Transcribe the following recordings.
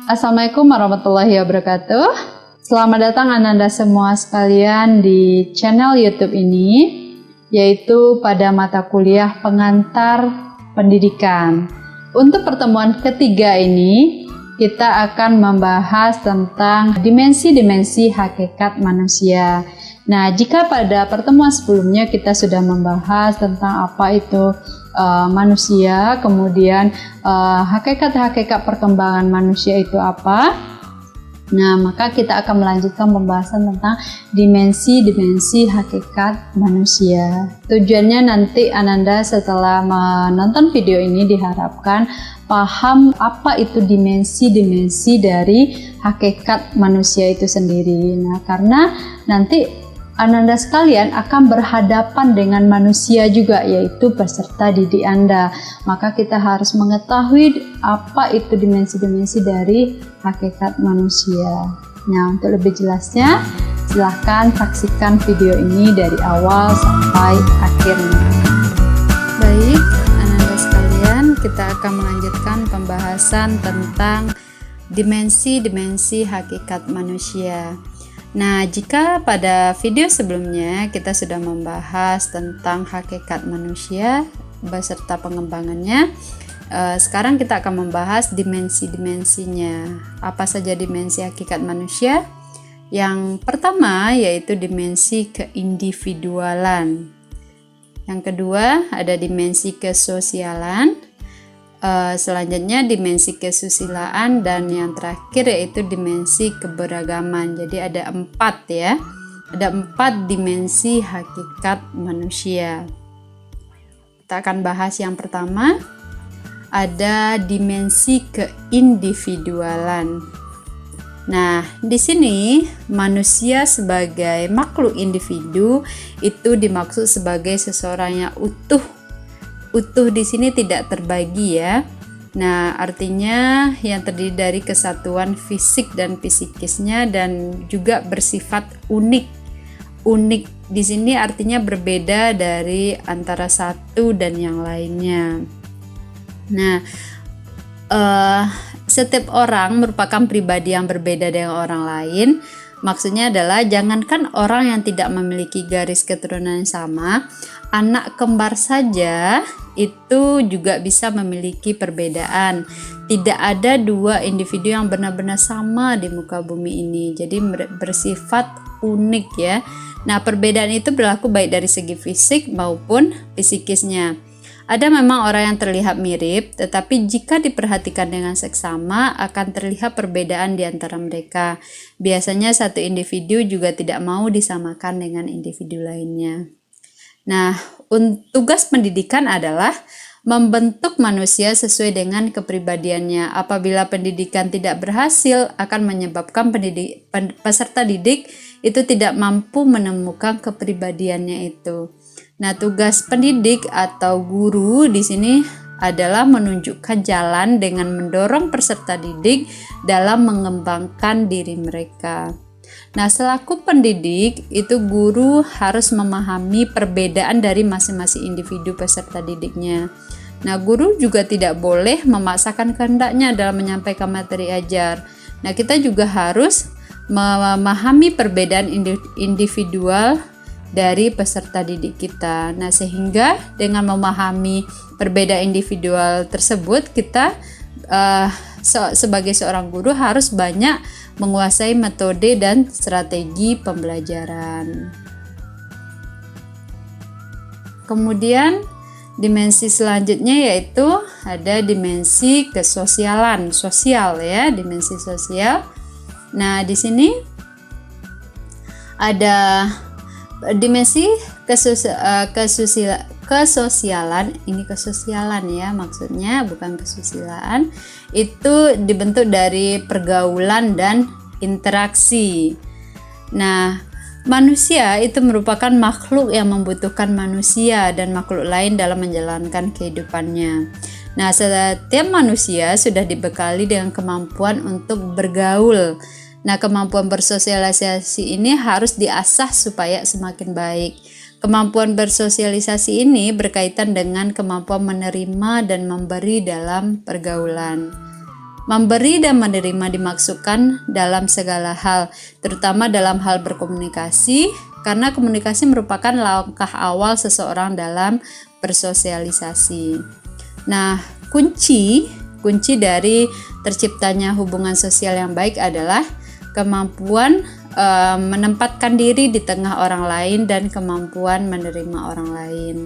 Assalamualaikum warahmatullahi wabarakatuh. Selamat datang Ananda semua sekalian di channel YouTube ini, yaitu pada mata kuliah pengantar pendidikan. Untuk pertemuan ketiga ini, kita akan membahas tentang dimensi-dimensi hakikat manusia. Nah, jika pada pertemuan sebelumnya kita sudah membahas tentang apa itu manusia, kemudian hakikat-hakikat perkembangan manusia itu apa. Nah, maka kita akan melanjutkan pembahasan tentang dimensi-dimensi hakikat manusia. Tujuannya nanti Ananda setelah menonton video ini diharapkan paham apa itu dimensi-dimensi dari hakikat manusia itu sendiri. Nah, karena nanti Ananda sekalian akan berhadapan dengan manusia juga, yaitu peserta didik Anda. Maka kita harus mengetahui apa itu dimensi-dimensi dari hakikat manusia. Nah, untuk lebih jelasnya, silahkan saksikan video ini dari awal sampai akhirnya. Baik, Ananda sekalian, kita akan melanjutkan pembahasan tentang dimensi-dimensi hakikat manusia. Nah, jika pada video sebelumnya kita sudah membahas tentang hakikat manusia beserta pengembangannya, sekarang kita akan membahas dimensi-dimensinya. Apa saja dimensi hakikat manusia? Yang pertama yaitu dimensi keindividualan. Yang kedua ada dimensi kesosialan. Selanjutnya dimensi kesusilaan, dan yang terakhir yaitu dimensi keberagaman. Jadi ada 4 ya, ada 4 dimensi hakikat manusia. Kita akan bahas yang pertama, ada dimensi keindividualan. Nah, di sini manusia sebagai makhluk individu itu dimaksud sebagai seseorang yang utuh di sini tidak terbagi ya. Nah, artinya yang terdiri dari kesatuan fisik dan psikisnya dan juga bersifat unik. Unik di sini artinya berbeda dari antara satu dan yang lainnya. Nah, setiap orang merupakan pribadi yang berbeda dengan orang lain. Maksudnya adalah jangankan orang yang tidak memiliki garis keturunan yang sama, anak kembar saja itu juga bisa memiliki perbedaan. Tidak ada dua individu yang benar-benar sama di muka bumi ini. Jadi bersifat unik ya. Nah, perbedaan itu berlaku baik dari segi fisik maupun psikisnya. Ada memang orang yang terlihat mirip, tetapi jika diperhatikan dengan seksama akan terlihat perbedaan di antara mereka. Biasanya satu individu juga tidak mau disamakan dengan individu lainnya. Nah, tugas pendidikan adalah membentuk manusia sesuai dengan kepribadiannya. Apabila pendidikan tidak berhasil, akan menyebabkan peserta didik itu tidak mampu menemukan kepribadiannya itu. Nah, tugas pendidik atau guru di sini adalah menunjukkan jalan dengan mendorong peserta didik dalam mengembangkan diri mereka. Nah, selaku pendidik itu guru harus memahami perbedaan dari masing-masing individu peserta didiknya. Nah, guru juga tidak boleh memaksakan kehendaknya dalam menyampaikan materi ajar. Nah, kita juga harus memahami perbedaan individual dari peserta didik kita. Nah, sehingga dengan memahami perbedaan individual tersebut, kita sebagai seorang guru harus banyak menguasai metode dan strategi pembelajaran. Kemudian dimensi selanjutnya yaitu ada dimensi kesosialan, sosial ya, dimensi sosial. Nah, di sini ada dimensi kesosialan, ini kesosialan ya maksudnya, bukan kesusilaan. Itu dibentuk dari pergaulan dan interaksi. Nah, manusia itu merupakan makhluk yang membutuhkan manusia dan makhluk lain dalam menjalankan kehidupannya. Nah, setiap manusia sudah dibekali dengan kemampuan untuk bergaul. Nah, kemampuan bersosialisasi ini harus diasah supaya semakin baik. Kemampuan bersosialisasi ini berkaitan dengan kemampuan menerima dan memberi dalam pergaulan. Memberi dan menerima dimaksudkan dalam segala hal, terutama dalam hal berkomunikasi, karena komunikasi merupakan langkah awal seseorang dalam bersosialisasi. Nah, kunci dari terciptanya hubungan sosial yang baik adalah kemampuan menempatkan diri di tengah orang lain dan kemampuan menerima orang lain.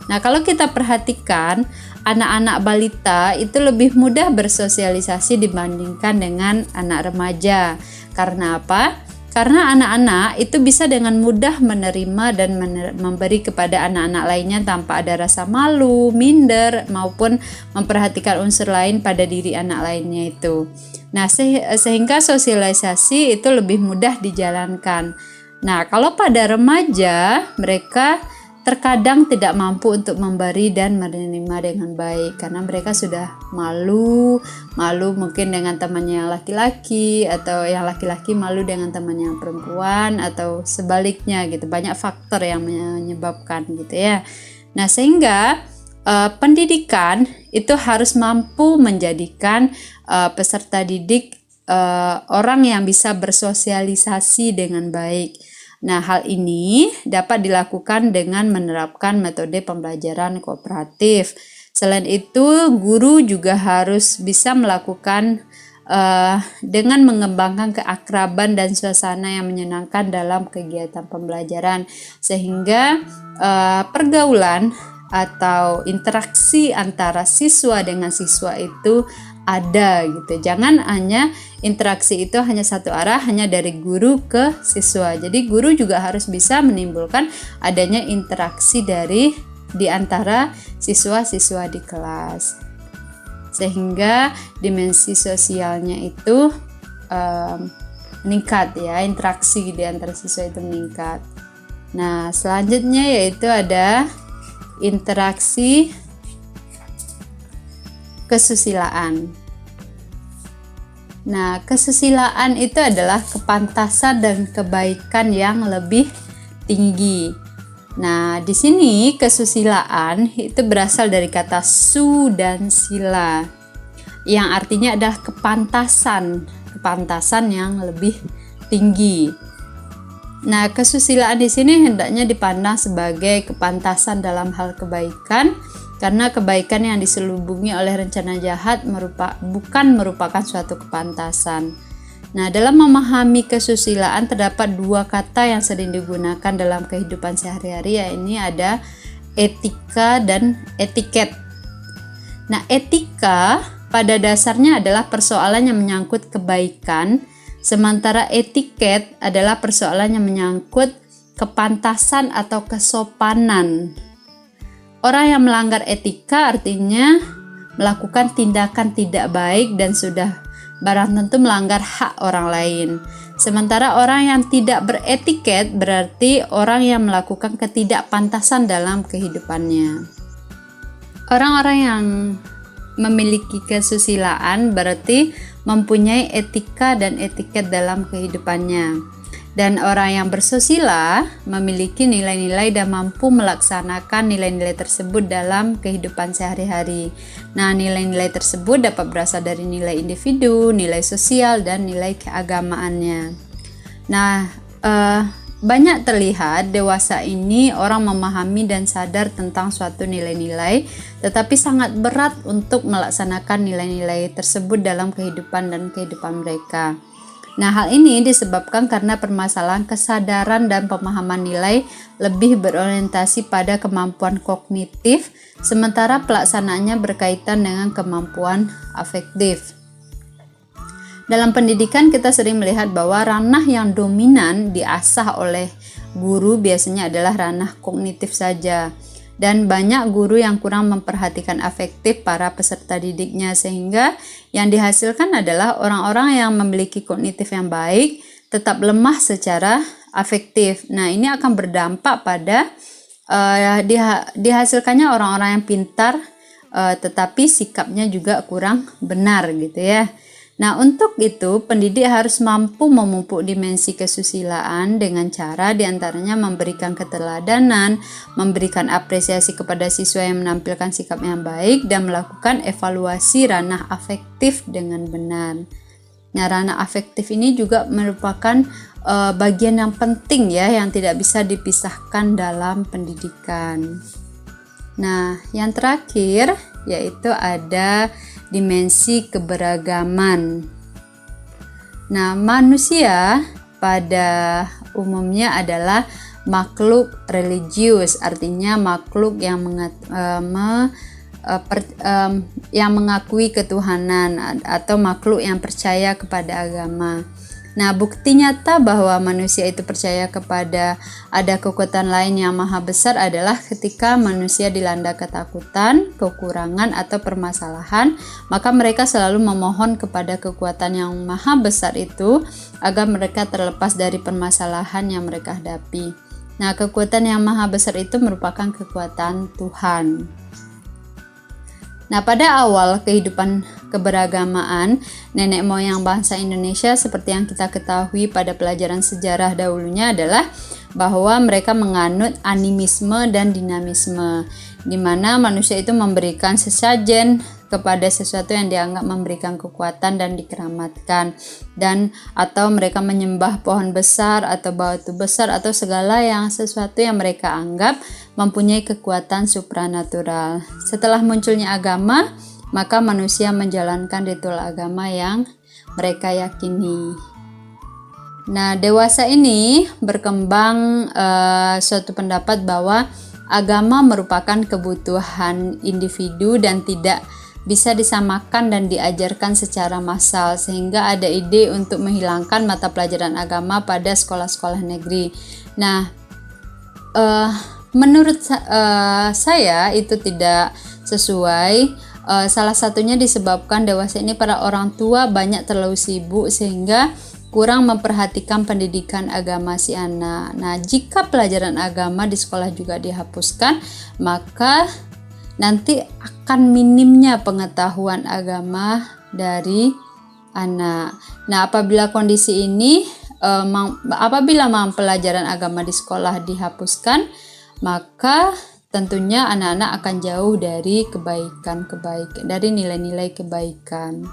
Nah, kalau kita perhatikan, anak-anak balita itu lebih mudah bersosialisasi dibandingkan dengan anak remaja. Karena apa? Karena anak-anak itu bisa dengan mudah menerima dan memberi kepada anak-anak lainnya tanpa ada rasa malu, minder, maupun memperhatikan unsur lain pada diri anak lainnya itu. Nah, sehingga sosialisasi itu lebih mudah dijalankan. Nah, kalau pada remaja, mereka terkadang tidak mampu untuk memberi dan menerima dengan baik karena mereka sudah malu mungkin dengan temannya yang laki-laki, atau yang laki-laki malu dengan temannya yang perempuan, atau sebaliknya gitu. Banyak faktor yang menyebabkan gitu ya. Nah, sehingga pendidikan itu harus mampu menjadikan peserta didik orang yang bisa bersosialisasi dengan baik. Nah, hal ini dapat dilakukan dengan menerapkan metode pembelajaran kooperatif. Selain itu, guru juga harus bisa melakukan dengan mengembangkan keakraban dan suasana yang menyenangkan dalam kegiatan pembelajaran, sehingga pergaulan atau interaksi antara siswa dengan siswa itu ada gitu. Jangan hanya interaksi itu hanya satu arah, hanya dari guru ke siswa. Jadi guru juga harus bisa menimbulkan adanya interaksi di antara siswa-siswa di kelas, sehingga dimensi sosialnya itu meningkat ya, interaksi di antara siswa itu meningkat. Nah, selanjutnya yaitu ada interaksi kesusilaan. Nah, kesusilaan itu adalah kepantasan dan kebaikan yang lebih tinggi. Nah, di sini kesusilaan itu berasal dari kata su dan sila, yang artinya adalah kepantasan yang lebih tinggi. Nah, kesusilaan di sini hendaknya dipandang sebagai kepantasan dalam hal kebaikan, karena kebaikan yang diselubungi oleh rencana jahat bukan merupakan suatu kepantasan. Nah, dalam memahami kesusilaan terdapat dua kata yang sering digunakan dalam kehidupan sehari-hari, yaitu ada etika dan etiket. Nah, etika pada dasarnya adalah persoalan yang menyangkut kebaikan, sementara etiket adalah persoalan yang menyangkut kepantasan atau kesopanan. Orang yang melanggar etika artinya melakukan tindakan tidak baik dan sudah barang tentu melanggar hak orang lain. Sementara orang yang tidak beretiket berarti orang yang melakukan ketidakpantasan dalam kehidupannya. Orang-orang yang memiliki kesusilaan berarti mempunyai etika dan etiket dalam kehidupannya. Dan orang yang bersusila memiliki nilai-nilai dan mampu melaksanakan nilai-nilai tersebut dalam kehidupan sehari-hari. Nah, nilai-nilai tersebut dapat berasal dari nilai individu, nilai sosial, dan nilai keagamaannya. Nah, banyak terlihat dewasa ini orang memahami dan sadar tentang suatu nilai-nilai, tetapi sangat berat untuk melaksanakan nilai-nilai tersebut dalam kehidupan mereka. Nah, hal ini disebabkan karena permasalahan kesadaran dan pemahaman nilai lebih berorientasi pada kemampuan kognitif, sementara pelaksanaannya berkaitan dengan kemampuan afektif. Dalam pendidikan kita sering melihat bahwa ranah yang dominan diasah oleh guru biasanya adalah ranah kognitif saja. Dan banyak guru yang kurang memperhatikan afektif para peserta didiknya, sehingga yang dihasilkan adalah orang-orang yang memiliki kognitif yang baik tetap lemah secara afektif. Nah, ini akan berdampak pada dihasilkannya orang-orang yang pintar tetapi sikapnya juga kurang benar gitu ya. Nah, untuk itu pendidik harus mampu memupuk dimensi kesusilaan dengan cara diantaranya memberikan keteladanan, memberikan apresiasi kepada siswa yang menampilkan sikap yang baik, dan melakukan evaluasi ranah afektif dengan benar. Nah, ranah afektif ini juga merupakan bagian yang penting ya, yang tidak bisa dipisahkan dalam pendidikan. Nah, yang terakhir yaitu ada dimensi keberagaman. Nah, manusia pada umumnya adalah makhluk religius, artinya makhluk yang mengakui ketuhanan atau makhluk yang percaya kepada agama. Nah, bukti nyata bahwa manusia itu percaya kepada ada kekuatan lain yang maha besar adalah ketika manusia dilanda ketakutan, kekurangan, atau permasalahan, maka mereka selalu memohon kepada kekuatan yang maha besar itu agar mereka terlepas dari permasalahan yang mereka hadapi. Nah, kekuatan yang maha besar itu merupakan kekuatan Tuhan. Nah, pada awal kehidupan keberagamaan, nenek moyang bangsa Indonesia seperti yang kita ketahui pada pelajaran sejarah dahulunya adalah bahwa mereka menganut animisme dan dinamisme, di mana manusia itu memberikan sesajen kepada sesuatu yang dianggap memberikan kekuatan dan dikeramatkan, dan atau mereka menyembah pohon besar atau batu besar atau segala yang sesuatu yang mereka anggap mempunyai kekuatan supranatural. Setelah munculnya agama, maka manusia menjalankan ritual agama yang mereka yakini. Nah, dewasa ini berkembang suatu pendapat bahwa agama merupakan kebutuhan individu dan tidak bisa disamakan dan diajarkan secara massal, sehingga ada ide untuk menghilangkan mata pelajaran agama pada sekolah-sekolah negeri. Nah, menurut saya itu tidak sesuai. Salah satunya disebabkan dewasa ini para orang tua banyak terlalu sibuk sehingga kurang memperhatikan pendidikan agama si anak. Nah, jika pelajaran agama di sekolah juga dihapuskan, maka nanti akan minimnya pengetahuan agama dari anak. Nah, apabila kondisi ini, apabila pelajaran agama di sekolah dihapuskan, maka tentunya anak-anak akan jauh dari dari nilai-nilai kebaikan.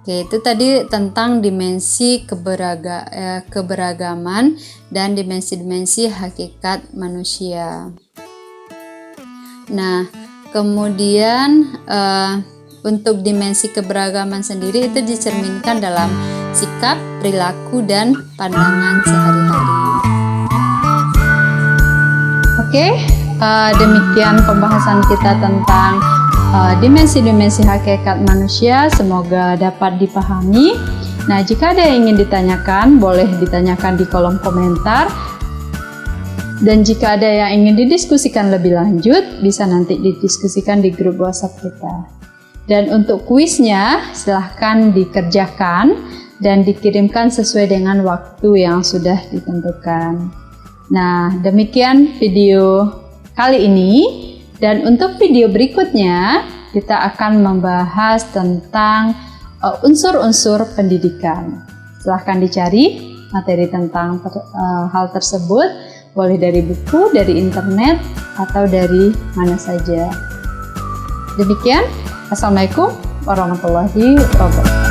Oke, itu tadi tentang dimensi keberagaman dan dimensi-dimensi hakikat manusia. Nah, kemudian untuk dimensi keberagaman sendiri itu dicerminkan dalam sikap, perilaku, dan pandangan sehari-hari. Oke, demikian pembahasan kita tentang dimensi-dimensi hakikat manusia. Semoga dapat dipahami. Nah, jika ada yang ingin ditanyakan, boleh ditanyakan di kolom komentar. Dan jika ada yang ingin didiskusikan lebih lanjut, bisa nanti didiskusikan di grup WhatsApp kita. Dan untuk kuisnya, silahkan dikerjakan dan dikirimkan sesuai dengan waktu yang sudah ditentukan. Nah, demikian video kali ini. Dan untuk video berikutnya, kita akan membahas tentang unsur-unsur pendidikan. Silahkan dicari materi tentang hal tersebut, boleh dari buku, dari internet, atau dari mana saja. Demikian, Assalamualaikum warahmatullahi wabarakatuh.